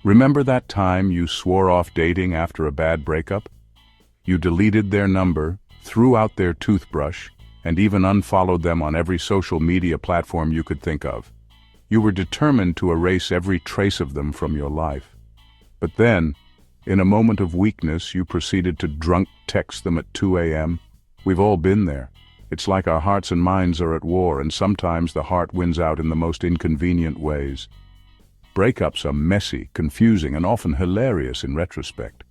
Remember that time you swore off dating after a bad breakup? You deleted their number, threw out their toothbrush, and even unfollowed them on every social media platform you could think of. You were determined to erase every trace of them from your life. But then, in a moment of weakness, you proceeded to drunk text them at 2 a.m. We've all been there. It's like our hearts and minds are at war, and sometimes the heart wins out in the most inconvenient ways. Breakups are messy, confusing, and often hilarious in retrospect.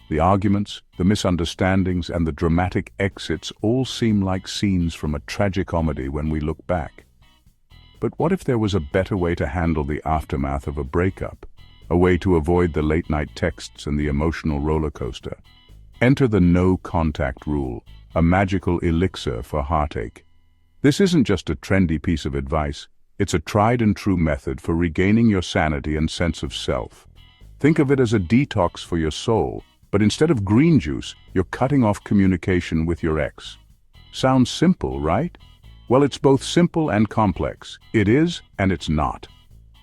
The arguments, the misunderstandings, and the dramatic exits all seem like scenes from a tragicomedy when we look back. But what if there was a better way to handle the aftermath of a breakup? A way to avoid the late-night texts and the emotional roller coaster? Enter the no-contact rule, a magical elixir for heartache. This isn't just a trendy piece of advice. It's a tried-and-true method for regaining your sanity and sense of self. Think of it as a detox for your soul, but instead of green juice, you're cutting off communication with your ex. Sounds simple, right? Well, it's both simple and complex. It is, and it's not.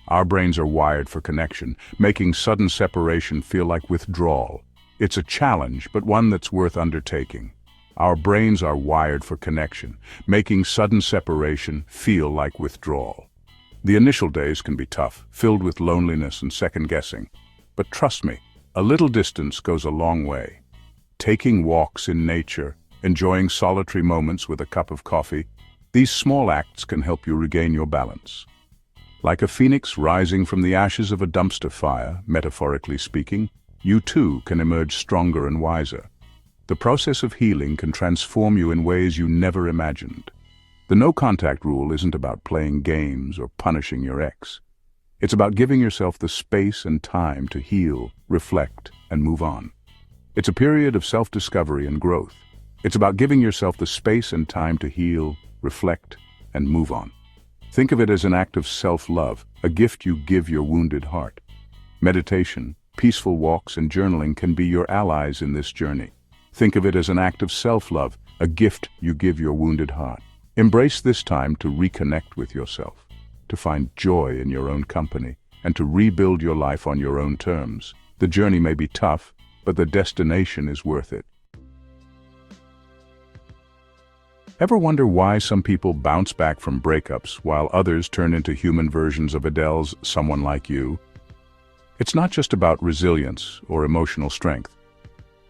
Our brains are wired for connection, making sudden separation feel like withdrawal. It's a challenge, but one that's worth undertaking. Our brains are wired for connection, making sudden separation feel like withdrawal. The initial days can be tough, filled with loneliness and second-guessing. But trust me, a little distance goes a long way. Taking walks in nature, enjoying solitary moments with a cup of coffee, these small acts can help you regain your balance. Like a phoenix rising from the ashes of a dumpster fire, metaphorically speaking, you too can emerge stronger and wiser. The process of healing can transform you in ways you never imagined. The no-contact rule isn't about playing games or punishing your ex. It's about giving yourself the space and time to heal, reflect, and move on. It's a period of self-discovery and growth. It's about giving yourself the space and time to heal, reflect, and move on. Think of it as an act of self-love, a gift you give your wounded heart. Meditation, peaceful walks, and journaling can be your allies in this journey. Think of it as an act of self-love, a gift you give your wounded heart. Embrace this time to reconnect with yourself, to find joy in your own company, and to rebuild your life on your own terms. The journey may be tough, but the destination is worth it. Ever wonder why some people bounce back from breakups while others turn into human versions of Adele's "Someone Like You"? It's not just about resilience or emotional strength.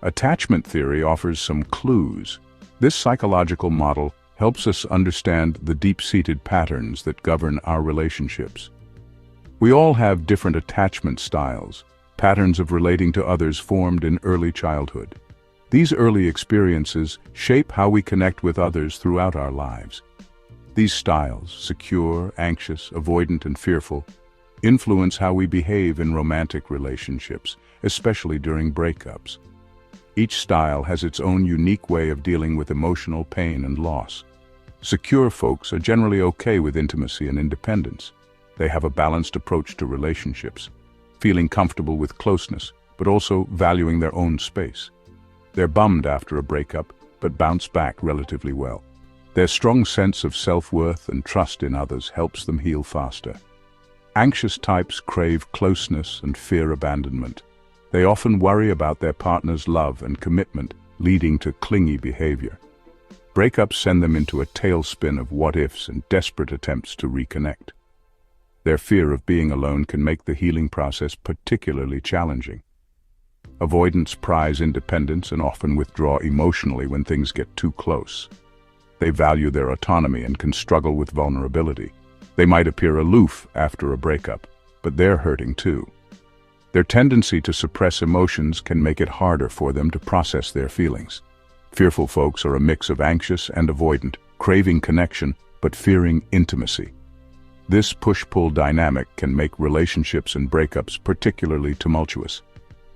Attachment theory offers some clues. This psychological model helps us understand the deep-seated patterns that govern our relationships. We all have different attachment styles, patterns of relating to others formed in early childhood. These early experiences shape how we connect with others throughout our lives. These styles, secure, anxious, avoidant, and fearful, influence how we behave in romantic relationships, especially during breakups. Each style has its own unique way of dealing with emotional pain and loss. Secure folks are generally okay with intimacy and independence. They have a balanced approach to relationships, feeling comfortable with closeness, but also valuing their own space. They're bummed after a breakup, but bounce back relatively well. Their strong sense of self-worth and trust in others helps them heal faster. Anxious types crave closeness and fear abandonment. They often worry about their partner's love and commitment, leading to clingy behavior. Breakups send them into a tailspin of what-ifs and desperate attempts to reconnect. Their fear of being alone can make the healing process particularly challenging. Avoidants prize independence and often withdraw emotionally when things get too close. They value their autonomy and can struggle with vulnerability. They might appear aloof after a breakup, but they're hurting too. Their tendency to suppress emotions can make it harder for them to process their feelings. Fearful folks are a mix of anxious and avoidant, craving connection but fearing intimacy. This push-pull dynamic can make relationships and breakups particularly tumultuous.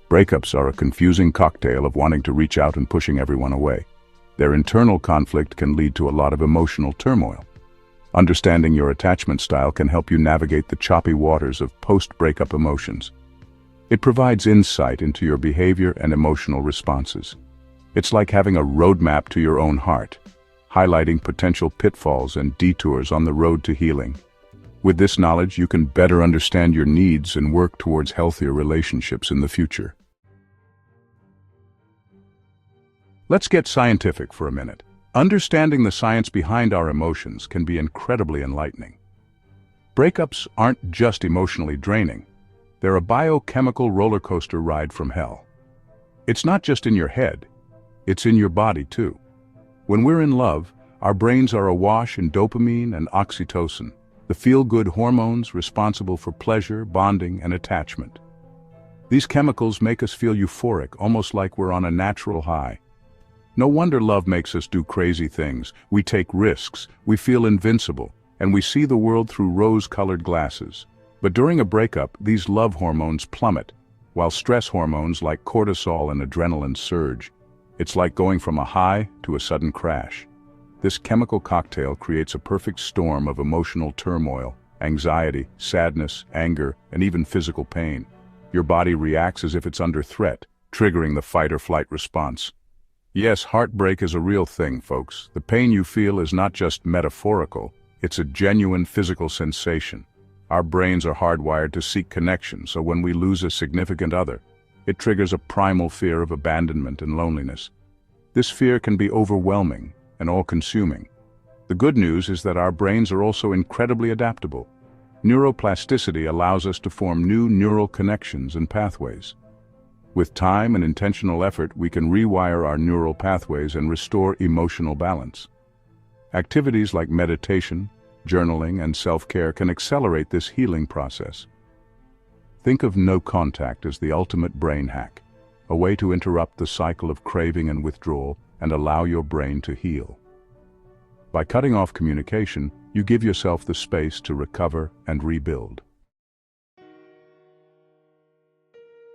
Breakups are a confusing cocktail of wanting to reach out and pushing everyone away. Their internal conflict can lead to a lot of emotional turmoil. Understanding your attachment style can help you navigate the choppy waters of post-breakup emotions. It provides insight into your behavior and emotional responses. It's like having a roadmap to your own heart, highlighting potential pitfalls and detours on the road to healing. With this knowledge, you can better understand your needs and work towards healthier relationships in the future. Let's get scientific for a minute. Understanding the science behind our emotions can be incredibly enlightening. Breakups aren't just emotionally draining. They're a biochemical roller coaster ride from hell. It's not just in your head, it's in your body too. When we're in love, our brains are awash in dopamine and oxytocin, the feel-good hormones responsible for pleasure, bonding, and attachment. These chemicals make us feel euphoric, almost like we're on a natural high. No wonder love makes us do crazy things. We take risks, we feel invincible, and we see the world through rose-colored glasses. But during a breakup, these love hormones plummet, while stress hormones like cortisol and adrenaline surge. It's like going from a high to a sudden crash. This chemical cocktail creates a perfect storm of emotional turmoil, anxiety, sadness, anger, and even physical pain. Your body reacts as if it's under threat, triggering the fight-or-flight response. Yes, heartbreak is a real thing, folks. The pain you feel is not just metaphorical, it's a genuine physical sensation. Our brains are hardwired to seek connection, so when we lose a significant other, it triggers a primal fear of abandonment and loneliness. This fear can be overwhelming and all-consuming. The good news is that our brains are also incredibly adaptable. Neuroplasticity allows us to form new neural connections and pathways. With time and intentional effort, we can rewire our neural pathways and restore emotional balance. Activities like meditation, journaling, and self-care can accelerate this healing process. Think of no contact as the ultimate brain hack, a way to interrupt the cycle of craving and withdrawal and allow your brain to heal. By cutting off communication, you give yourself the space to recover and rebuild.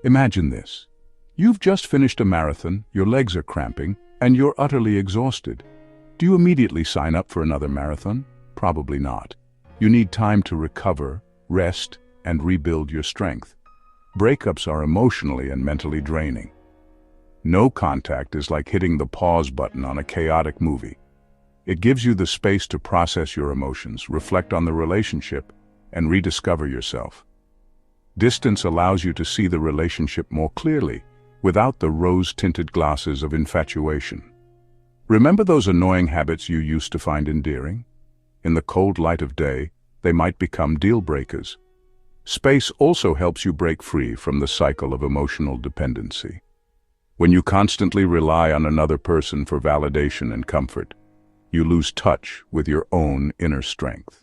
Imagine this. You've just finished a marathon, your legs are cramping, and you're utterly exhausted. Do you immediately sign up for another marathon? Probably not. You need time to recover, rest, and rebuild your strength. Breakups are emotionally and mentally draining. No contact is like hitting the pause button on a chaotic movie. It gives you the space to process your emotions, reflect on the relationship, and rediscover yourself. Distance allows you to see the relationship more clearly, without the rose-tinted glasses of infatuation. Remember those annoying habits you used to find endearing? In the cold light of day, they might become deal breakers. Space also helps you break free from the cycle of emotional dependency. When you constantly rely on another person for validation and comfort, you lose touch with your own inner strength.